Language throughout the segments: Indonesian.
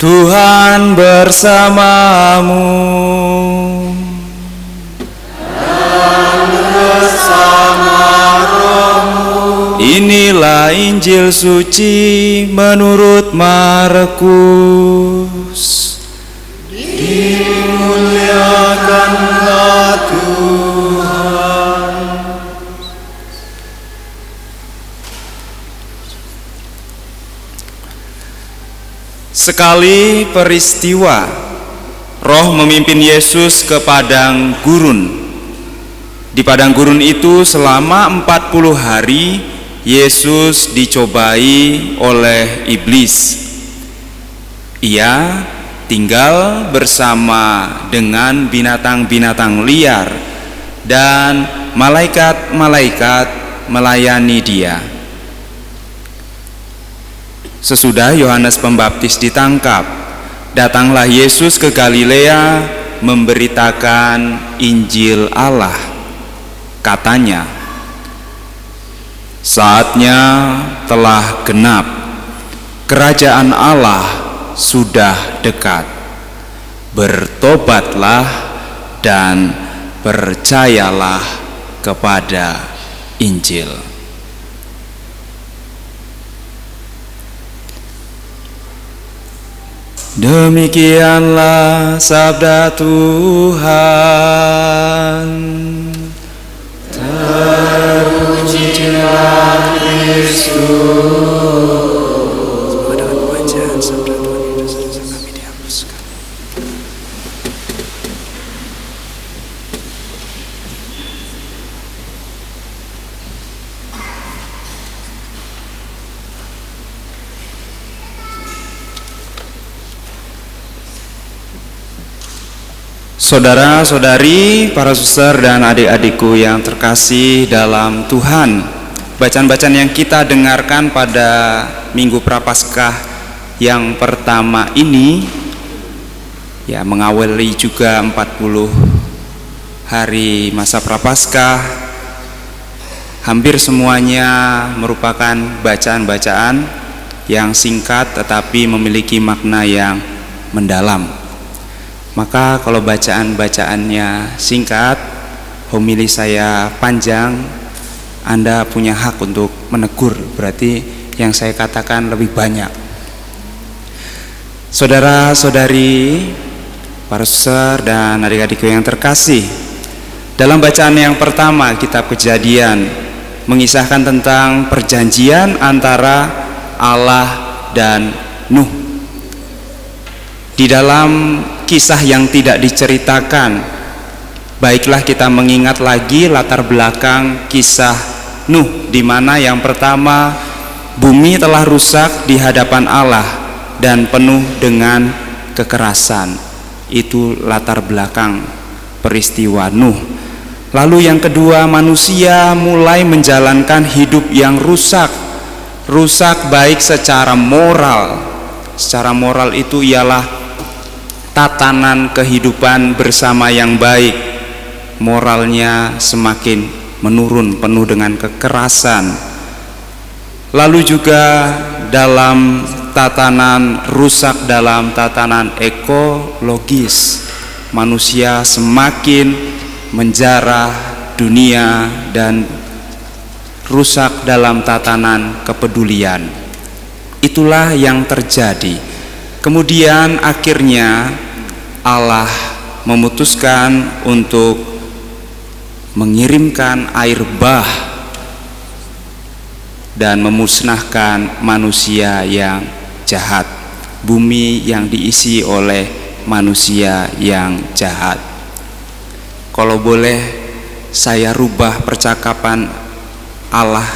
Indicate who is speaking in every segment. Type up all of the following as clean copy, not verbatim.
Speaker 1: Tuhan bersamamu.
Speaker 2: Dan bersama rohmu.
Speaker 1: Inilah Injil suci menurut Markus.
Speaker 2: Dimuliakanlah Tuhan.
Speaker 1: Sekali peristiwa, Roh memimpin Yesus ke padang gurun. Di padang gurun itu selama 40 hari Yesus dicobai oleh iblis. Ia tinggal bersama dengan binatang-binatang liar dan malaikat-malaikat melayani dia. Sesudah Yohanes Pembaptis ditangkap, datanglah Yesus ke Galilea memberitakan Injil Allah. Katanya, saatnya telah genap, kerajaan Allah sudah dekat. Bertobatlah dan percayalah kepada Injil. Demikianlah sabda Tuhan.
Speaker 2: Terpujilah Kristus.
Speaker 1: Pada pembacaan sabda Tuhan itu dosa kami dihapuskan. Saudara-saudari, para suster dan adik-adikku yang terkasih dalam Tuhan, bacaan-bacaan yang kita dengarkan pada Minggu Prapaskah yang pertama ini ya mengawali juga 40 hari masa Prapaskah. Hampir semuanya merupakan bacaan-bacaan yang singkat tetapi memiliki makna yang mendalam. Maka kalau bacaan-bacaannya singkat, homili saya panjang, Anda punya hak untuk menegur, berarti yang saya katakan lebih banyak. Saudara-saudari, para suster dan adik-adikku yang terkasih, dalam bacaan yang pertama kitab Kejadian mengisahkan tentang perjanjian antara Allah dan Nuh. Di dalam kisah yang tidak diceritakan, baiklah kita mengingat lagi latar belakang kisah Nuh, di mana yang pertama bumi telah rusak di hadapan Allah dan penuh dengan kekerasan. Itu latar belakang peristiwa Nuh. Lalu yang kedua, manusia mulai menjalankan hidup yang rusak baik secara moral. Secara moral itu ialah tatanan kehidupan bersama yang baik. Moralnya semakin menurun, penuh dengan kekerasan. Lalu juga dalam tatanan rusak, dalam tatanan ekologis, manusia semakin menjarah dunia dan rusak dalam tatanan kepedulian. Itulah yang terjadi. Kemudian akhirnya Allah memutuskan untuk mengirimkan air bah dan memusnahkan manusia yang jahat, bumi yang diisi oleh manusia yang jahat. Kalau boleh saya rubah percakapan Allah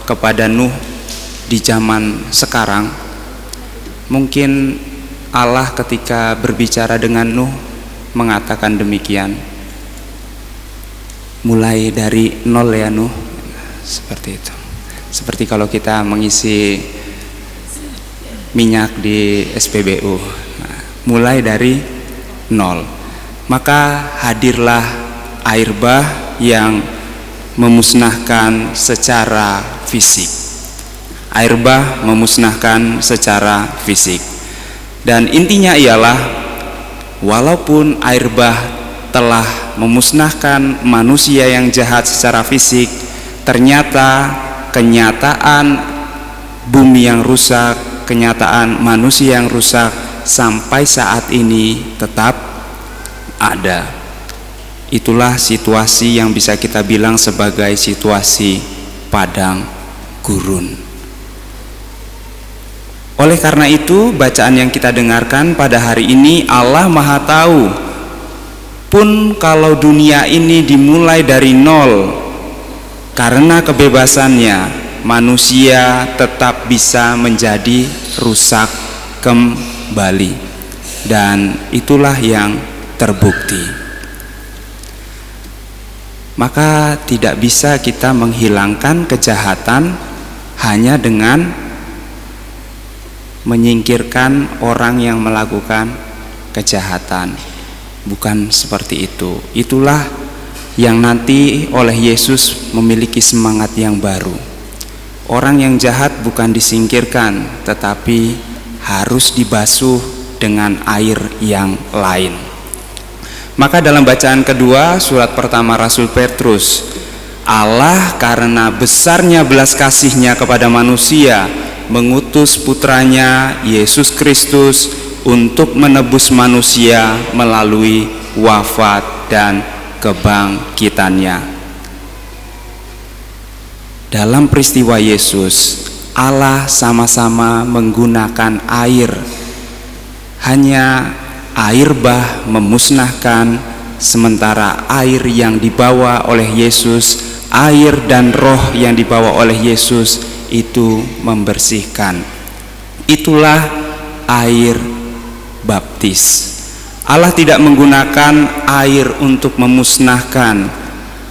Speaker 1: kepada Nuh di zaman sekarang, mungkin Allah ketika berbicara dengan Nuh mengatakan demikian, mulai dari nol ya Nuh, seperti itu. Seperti kalau kita mengisi minyak di SPBU, mulai dari nol. Maka hadirlah air bah yang memusnahkan secara fisik. Air bah memusnahkan secara fisik. Dan intinya ialah, walaupun air bah telah memusnahkan manusia yang jahat secara fisik, ternyata kenyataan bumi yang rusak, kenyataan manusia yang rusak sampai saat ini tetap ada. Itulah situasi yang bisa kita bilang sebagai situasi padang gurun. Oleh karena itu, bacaan yang kita dengarkan pada hari ini, Allah Maha Tahu, pun kalau dunia ini dimulai dari nol, karena kebebasannya, manusia tetap bisa menjadi rusak kembali. Dan itulah yang terbukti. Maka tidak bisa kita menghilangkan kejahatan hanya dengan menyingkirkan orang yang melakukan kejahatan. Bukan seperti itu. Itulah yang nanti oleh Yesus memiliki semangat yang baru. Orang yang jahat bukan disingkirkan, tetapi harus dibasuh dengan air yang lain. Maka dalam bacaan kedua surat pertama Rasul Petrus, Allah karena besarnya belas kasih-Nya kepada manusia mengutus putranya Yesus Kristus untuk menebus manusia melalui wafat dan kebangkitannya. Dalam peristiwa Yesus, Allah sama-sama menggunakan air. Hanya air bah memusnahkan, sementara air yang dibawa oleh Yesus, air dan roh yang dibawa oleh Yesus itu membersihkan. Itulah air baptis. Allah tidak menggunakan air untuk memusnahkan.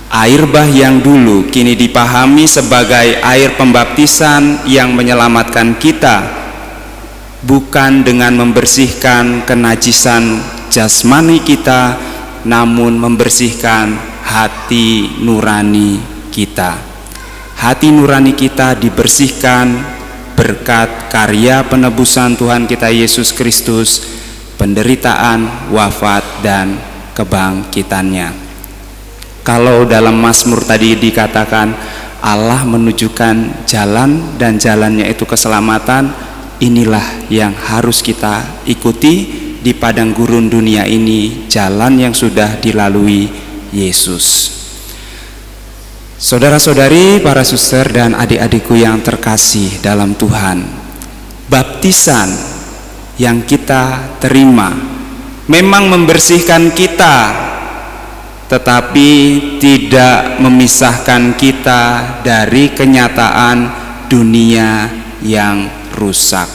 Speaker 1: Air bah yang dulu kini dipahami sebagai air pembaptisan yang menyelamatkan kita, bukan dengan membersihkan kenajisan jasmani kita, namun membersihkan hati nurani kita. Hati nurani kita dibersihkan berkat karya penebusan Tuhan kita Yesus Kristus, penderitaan, wafat, dan kebangkitannya. Kalau dalam Mazmur tadi dikatakan Allah menunjukkan jalan dan jalannya itu keselamatan, inilah yang harus kita ikuti di padang gurun dunia ini, jalan yang sudah dilalui Yesus. Saudara-saudari, para suster dan adik-adikku yang terkasih dalam Tuhan, baptisan yang kita terima memang membersihkan kita, tetapi tidak memisahkan kita dari kenyataan dunia yang rusak.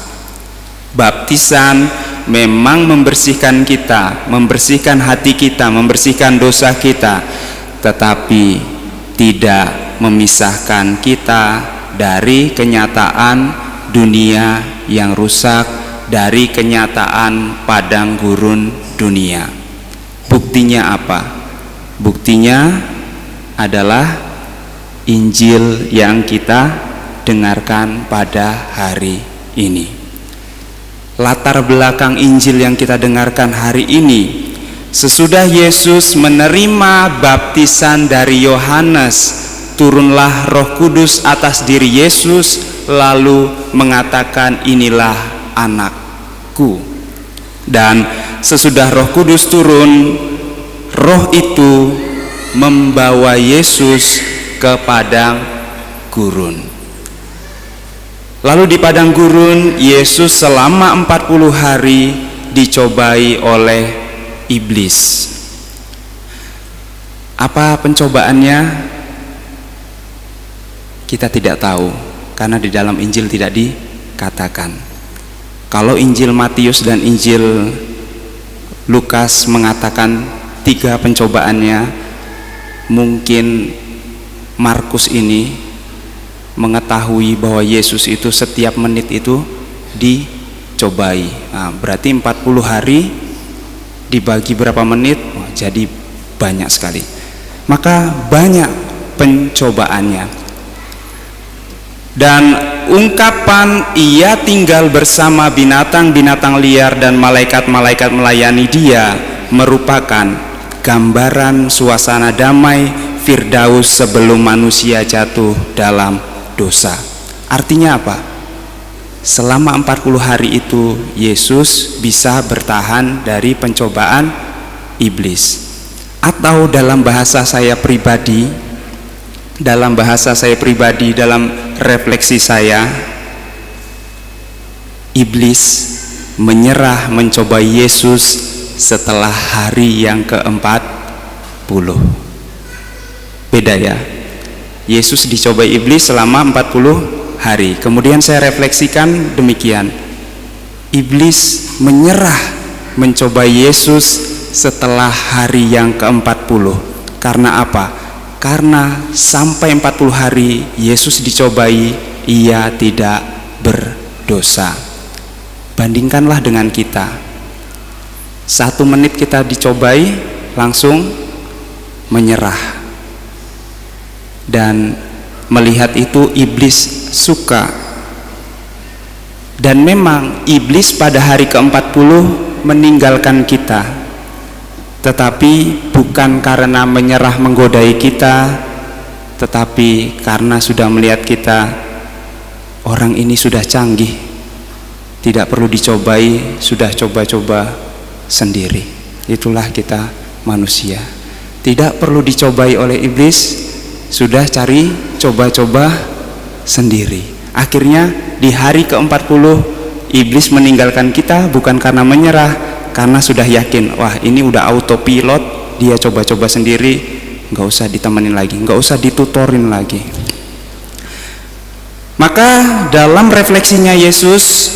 Speaker 1: Baptisan memang membersihkan kita, membersihkan hati kita, membersihkan dosa kita, tetapi tidak memisahkan kita dari kenyataan dunia yang rusak, dari kenyataan padang gurun dunia. Buktinya apa? Buktinya adalah Injil yang kita dengarkan pada hari ini. Latar belakang Injil yang kita dengarkan hari ini, sesudah Yesus menerima baptisan dari Yohanes, turunlah Roh Kudus atas diri Yesus, lalu mengatakan, inilah anakku. Dan sesudah Roh Kudus turun, Roh itu membawa Yesus ke padang gurun. Lalu di padang gurun, Yesus selama 40 hari dicobai oleh iblis. Apa pencobaannya? Kita tidak tahu, karena di dalam Injil tidak dikatakan. Kalau Injil Matius dan Injil Lukas mengatakan 3 pencobaannya, mungkin Markus ini mengetahui bahwa Yesus itu setiap menit itu dicobai. Nah, berarti 40 hari dibagi berapa menit? Jadi banyak sekali. Maka banyak pencobaannya. Dan ungkapan ia tinggal bersama binatang-binatang liar dan malaikat-malaikat melayani dia merupakan gambaran suasana damai Firdaus sebelum manusia jatuh dalam dosa. Artinya apa? Selama 40 hari itu Yesus bisa bertahan dari pencobaan iblis. Atau dalam bahasa saya pribadi, dalam refleksi saya, iblis menyerah mencobai Yesus setelah hari yang ke-40. Beda ya. Yesus dicobai iblis selama 40 hari. Kemudian saya refleksikan demikian. Iblis menyerah mencobai Yesus setelah hari yang ke-40. Karena apa? Karena sampai 40 hari Yesus dicobai, ia tidak berdosa. Bandingkanlah dengan kita. 1 menit kita dicobai, langsung menyerah. Dan melihat itu iblis suka. Dan memang iblis pada hari ke-40 meninggalkan kita, tetapi bukan karena menyerah menggodai kita, tetapi karena sudah melihat kita, orang ini sudah canggih, tidak perlu dicobai, sudah coba-coba sendiri. Itulah kita manusia, tidak perlu dicobai oleh iblis, sudah cari coba-coba sendiri. Akhirnya di hari ke-40 iblis meninggalkan kita bukan karena menyerah, karena sudah yakin, wah ini udah autopilot, dia coba-coba sendiri, nggak usah ditemenin lagi, nggak usah ditutorin lagi. Maka dalam refleksinya Yesus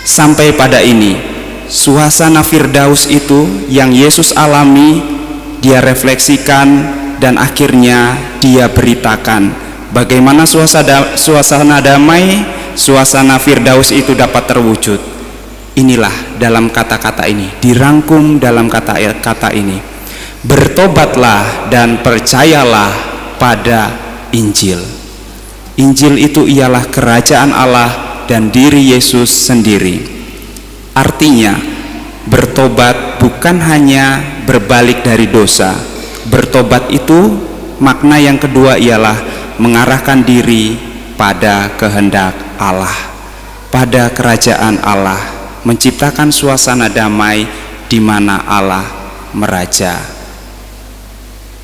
Speaker 1: sampai pada ini, suasana Firdaus itu yang Yesus alami, dia refleksikan dan akhirnya dia beritakan bagaimana suasana damai, suasana Firdaus itu dapat terwujud. Inilah dalam kata-kata ini, dirangkum dalam kata-kata ini, bertobatlah dan percayalah pada Injil. Injil itu ialah kerajaan Allah dan diri Yesus sendiri. Artinya bertobat bukan hanya berbalik dari dosa. Bertobat itu makna yang kedua ialah mengarahkan diri pada kehendak Allah, pada kerajaan Allah, menciptakan suasana damai di mana Allah meraja.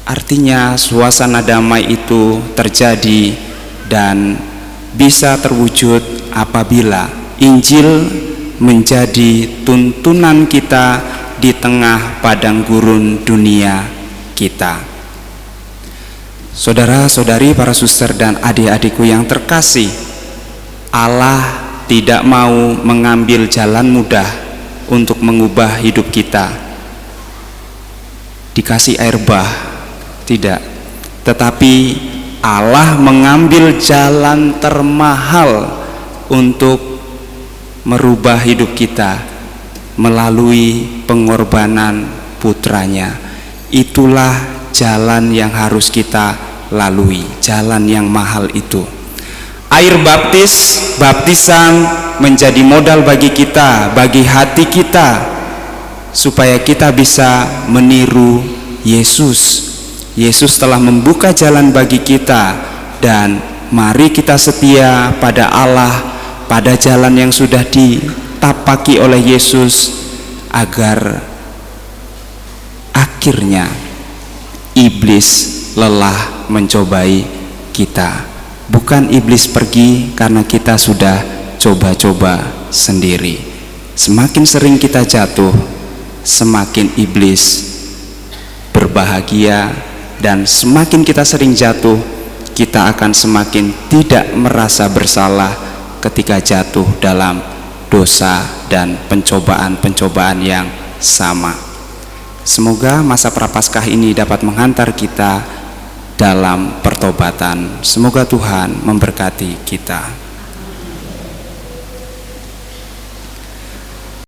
Speaker 1: Artinya suasana damai itu terjadi dan bisa terwujud apabila Injil menjadi tuntunan kita di tengah padang gurun dunia kita. Saudara-saudari, para suster dan adik-adikku yang terkasih, Allah tidak mau mengambil jalan mudah untuk mengubah hidup kita. Dikasih air bah, tidak. Tetapi Allah mengambil jalan termahal untuk merubah hidup kita melalui pengorbanan putranya. Itulah jalan yang harus kita lalui, jalan yang mahal itu. Air baptisan menjadi modal bagi kita, bagi hati kita, supaya kita bisa meniru Yesus. Yesus telah membuka jalan bagi kita, dan mari kita setia pada Allah, pada jalan yang sudah ditapaki oleh Yesus, agar akhirnya iblis lelah mencobai kita. Bukan iblis pergi karena kita sudah coba-coba sendiri. Semakin sering kita jatuh, semakin iblis berbahagia, dan semakin kita sering jatuh, kita akan semakin tidak merasa bersalah ketika jatuh dalam dosa dan pencobaan-pencobaan yang sama. Semoga masa Prapaskah ini dapat menghantar kita dalam pertobatan. Semoga Tuhan memberkati kita.